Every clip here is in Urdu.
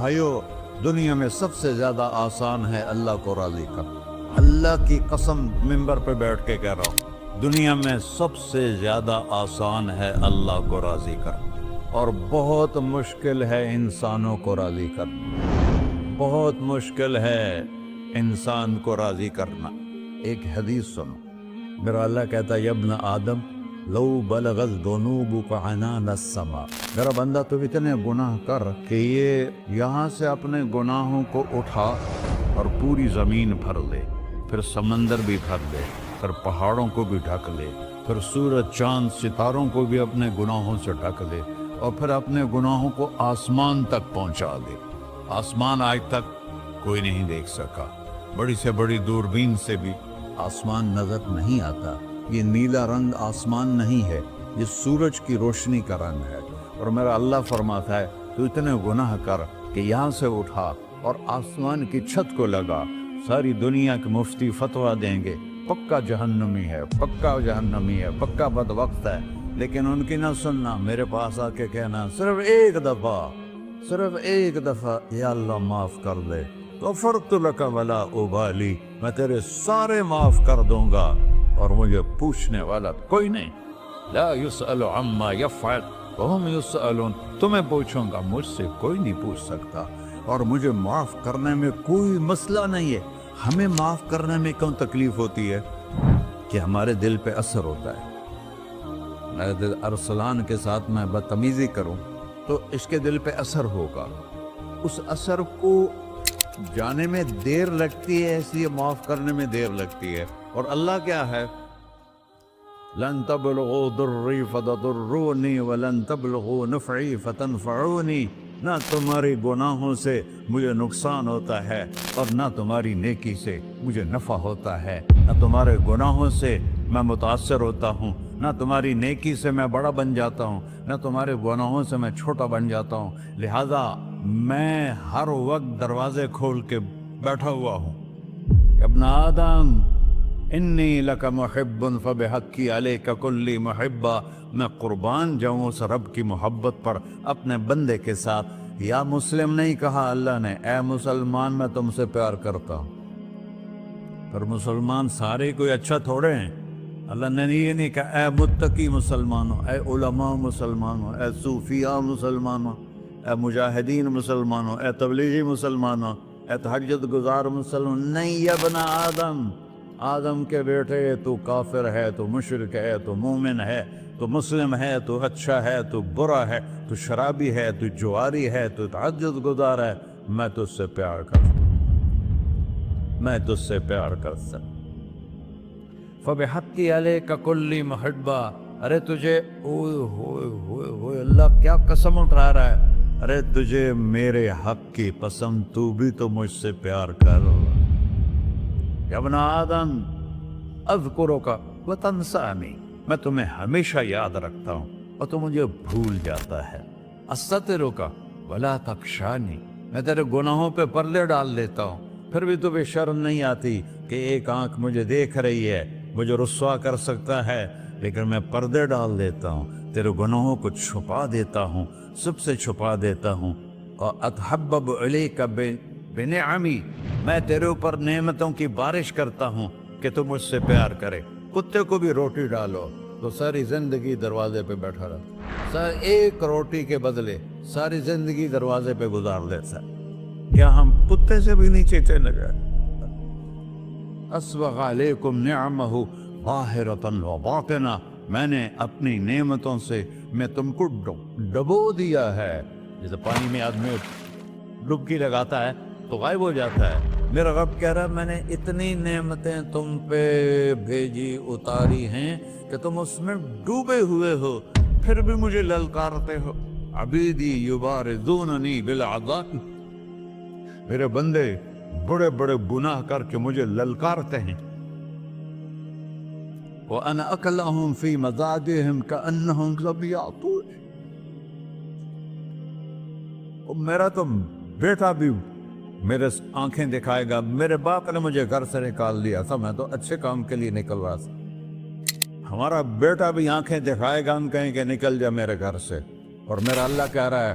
بھائیو، دنیا میں سب سے زیادہ آسان ہے اللہ کو راضی کرنا۔ اللہ کی قسم ممبر پہ بیٹھ کے کہہ رہا ہوں، دنیا میں سب سے زیادہ آسان ہے اللہ کو راضی کرنا، اور بہت مشکل ہے انسانوں کو راضی کرنا۔ بہت مشکل ہے انسان کو راضی کرنا۔ ایک حدیث سنو، میرا اللہ کہتا ہے، یا ابن آدم لو بلغت ذنوبک عنان السماء، میرا بندہ تو اتنے گناہ کر کہ یہ یہاں سے اپنے گناہوں کو اٹھا اور پوری زمین بھر لے، پھر سمندر بھی بھر لے، پھر پہاڑوں کو بھی ڈھک لے، پھر سورج چاند ستاروں کو بھی اپنے گناہوں سے ڈھک لے، اور پھر اپنے گناہوں کو آسمان تک پہنچا دے۔ آسمان آج تک کوئی نہیں دیکھ سکا، بڑی سے بڑی دوربین سے بھی آسمان نظر نہیں آتا۔ یہ نیلا رنگ آسمان نہیں ہے، یہ سورج کی روشنی کا رنگ ہے۔ اور میرا اللہ فرماتا ہے، تو اتنے گناہ کر کہ یہاں سے اٹھا اور آسمان کی چھت کو لگا، ساری دنیا کے مفتی فتویٰ دیں گے پکا جہنمی ہے، پکا جہنمی ہے، پکا بدبخت ہے، لیکن ان کی نہ سننا، میرے پاس آ کے کہنا صرف ایک دفعہ یا اللہ معاف کر دے، غفرت لک ولا ابالی، میں تیرے سارے معاف کر دوں گا اور مجھے پوچھنے والا کوئی نہیں۔ لا یسأل عما یفعل وہم یسألون، تمہیں پوچھوں گا، مجھ سے کوئی نہیں پوچھ سکتا، اور مجھے معاف کرنے میں کوئی مسئلہ نہیں ہے۔ ہمیں معاف کرنے میں کیوں تکلیف ہوتی ہے؟ کہ ہمارے دل پہ اثر ہوتا ہے۔ میرے دل ارسلان کے ساتھ میں بدتمیزی کروں تو اس کے دل پہ اثر ہوگا، اس اثر کو جانے میں دیر لگتی ہے، اس لیے معاف کرنے میں دیر لگتی ہے۔ اور اللہ کیا ہے؟ لن تبلغوا ضری فتضرونی ولن تبلغوا نفعی فتنفعونی، نہ تمہاری گناہوں سے مجھے نقصان ہوتا ہے اور نہ تمہاری نیکی سے مجھے نفع ہوتا ہے۔ نہ تمہارے گناہوں سے میں متاثر ہوتا ہوں، نہ تمہاری نیکی سے میں بڑا بن جاتا ہوں، نہ تمہارے گناہوں سے میں چھوٹا بن جاتا ہوں۔ لہذا میں ہر وقت دروازے کھول کے بیٹھا ہوا ہوں۔ ابن آدم انی لک محب فبحقی علیک کلی محبہ، میں قربان جاؤں اس رب کی محبت پر اپنے بندے کے ساتھ۔ یا مسلم نہیں کہا اللہ نے، اے مسلمان میں تم سے پیار کرتا ہوں۔ پر مسلمان سارے کوئی اچھا تھوڑے ہیں۔ اللہ نے یہ نہیں کہا اے متقی مسلمانوں، اے علماء مسلمانوں، اے صوفیاء مسلمانوں، اے مجاہدین مسلمانوں، اے تبلیغی مسلمانوں، اے تہجد گزار مسلمان، نہیں۔ یا ابن آدم، آدم کے بیٹے، تو کافر ہے، تو مشرک ہے، تو مومن ہے، تو مسلم ہے، تو اچھا ہے، تو برا ہے، تو شرابی ہے، تو جواری ہے، تو تہجد گزار ہے، میں تجھ سے پیار کرتا ہوں، میں تجھ سے پیار کرتا ہوں۔ فبحقی علیک کلی محبہ، ارے تجھے اوئے ہوئے ہوئے ہوئے، اللہ کیا قسم اٹھا رہا ہے، ارے تجھے میرے حق کی قسم، تو بھی تو مجھ سے پیار کر۔ یا ابن آدم اذکرک وتنسانی، میں تمہیں ہمیشہ یاد رکھتا ہوں اور تو مجھے بھول جاتا ہے۔ استترک ولا تخشانی، میں تیرے گناہوں پہ پردے ڈال دیتا ہوں، پھر بھی تمہیں شرم نہیں آتی کہ ایک آنکھ مجھے دیکھ رہی ہے، مجھے رسوا کر سکتا ہے، لیکن میں پردے ڈال دیتا ہوں، تیرے گناہوں کو چھپا دیتا ہوں، سب سے چھپا دیتا ہوں۔ اور اتحبب الیک بنعمی، میں تیرے اوپر نعمتوں کی بارش کرتا ہوں کہ تو مجھ سے پیار کرے۔ کتے کو بھی روٹی ڈالو تو ساری زندگی دروازے پہ بیٹھا رہتا، ایک روٹی کے بدلے ساری زندگی دروازے پہ گزار دیتا ہے۔ کیا ہم کتے سے بھی نیچے چلے گئے؟ اسبغ علیکم نعمہ ظاہرۃ و باطنہ، میں نے اپنی نعمتوں سے میں تم کو ڈبو دیا ہے۔ جیسے پانی میں آدمی ڈبکی لگاتا ہے تو غائب ہو جاتا ہے، میرا رب کہہ رہا ہے میں نے اتنی نعمتیں تم پہ بھیجی، اتاری ہیں کہ تم اس میں ڈوبے ہوئے ہو، پھر بھی مجھے للکارتے ہو۔ عبیدی یبارزوننی بالعذاب، میرے بندے بڑے بڑے گناہ کر کے مجھے للکارتے ہیں۔ وَأَنَا أَكْلَهُمْ فِي مَزَاجِهِمْ كَأَنَّهُمْ ظَبِيَّةٌ، میرا تو بیٹا بھی میرے آنکھیں دکھائے گا، میرے باپ نے مجھے گھر سے نکال دیا تھا، میں تو اچھے کام کے لیے نکل رہا تھا، ہمارا بیٹا بھی آنکھیں دکھائے گا، ہم کہیں کہ نکل جا میرے گھر سے۔ اور میرا اللہ کہہ رہا ہے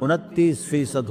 29%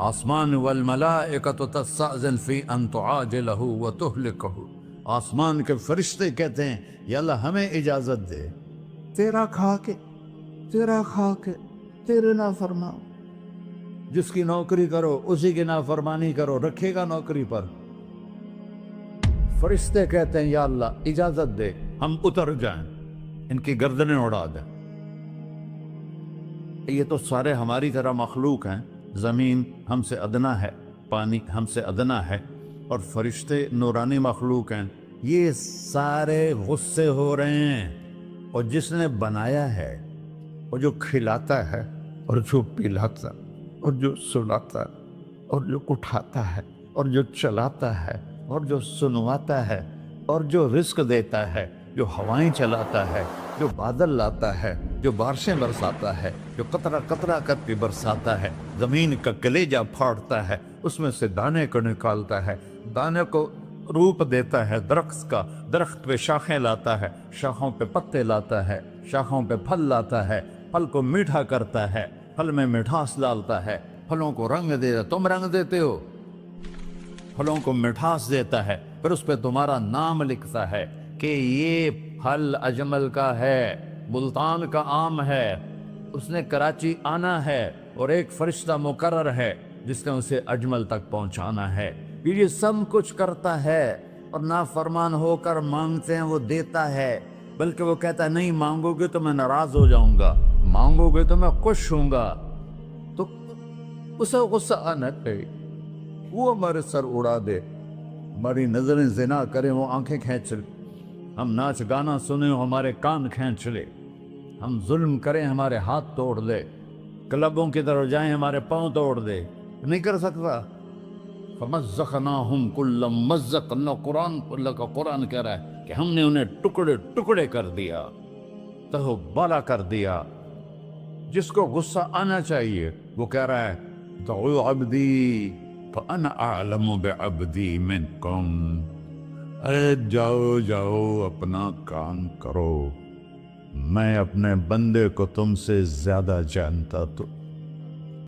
آسمان والملائکۃ تستأذن فی ان تعاجلہ وتہلکہ، آسمان کے فرشتے کہتے ہیں یا اللہ ہمیں اجازت دے تیرا کھا کے تیرے نافرمان، جس کی نوکری کرو اسی کی نافرمانی کرو، رکھے گا نوکری پر؟ فرشتے کہتے ہیں یا اللہ اجازت دے ہم اتر جائیں، ان کی گردنیں اڑا دیں۔ یہ تو سارے ہماری طرح مخلوق ہیں، زمین ہم سے ادنا ہے، پانی ہم سے ادنا ہے، اور فرشتے نورانی مخلوق ہیں، یہ سارے غصے ہو رہے ہیں۔ اور جس نے بنایا ہے، اور جو کھلاتا ہے، اور جو پلاتا، اور جو سلاتا، اور جو اٹھاتا ہے، اور جو چلاتا ہے، اور جو سنواتا ہے، اور جو رزق دیتا ہے، جو ہوائیں چلاتا ہے، جو بادل لاتا ہے، جو بارشیں برساتا ہے، جو قطرہ قطرہ کر کے برساتا ہے، زمین کا کلیجہ پھاڑتا ہے، اس میں سے دانے کو نکالتا ہے، دانے کو روپ دیتا ہے درخت کا، درخت پہ شاخیں لاتا ہے، شاخوں پہ پتے لاتا ہے، شاخوں پہ پھل لاتا ہے، پھل کو میٹھا کرتا ہے، پھل میں مٹھاس ڈالتا ہے، پھلوں کو رنگ دیتا، تم رنگ دیتے ہو، پھلوں کو مٹھاس دیتا ہے، پھر اس پہ تمہارا نام لکھتا ہے کہ یہ پھل اجمل کا ہے، ملتان کا آم ہے، اس نے کراچی آنا ہے، اور ایک فرشتہ مقرر ہے جس نے اسے اجمل تک پہنچانا ہے۔ یہ سب کچھ کرتا ہے، اور نافرمان ہو کر مانگتے ہیں وہ دیتا ہے، بلکہ وہ کہتا ہے نہیں مانگو گے تو میں ناراض ہو جاؤں گا، مانگو گے تو میں خوش ہوں گا۔ تو اسے غصہ آنا چاہیے، وہ ہمارے سر اڑا دے، ہماری نظریں زنا کریں وہ آنکھیں کھینچ لے، ہم ناچ گانا سنیں ہمارے کان کھینچ لے، ہم ظلم کریں ہمارے ہاتھ توڑ دے، کلبوں کی طرف جائیں ہمارے پاؤں توڑ دے، نہیں کر سکتا۔ فَمَزَّقْنَاهُمْ كُلَّ مُمَزَّقٍ، اللہ کا قرآن کہہ رہا ہے کہ ہم نے انہیں ٹکڑے ٹکڑے کر دیا، تہو بالا کر دیا۔ جس کو غصہ آنا چاہیے وہ کہہ رہا ہے دعوا عبدی فَأَنَا أَعْلَمُ بِعَبْدِي مِنْكُمْ، ارے جاؤ جاؤ اپنا کام کرو، میں اپنے بندے کو تم سے زیادہ جانتا تو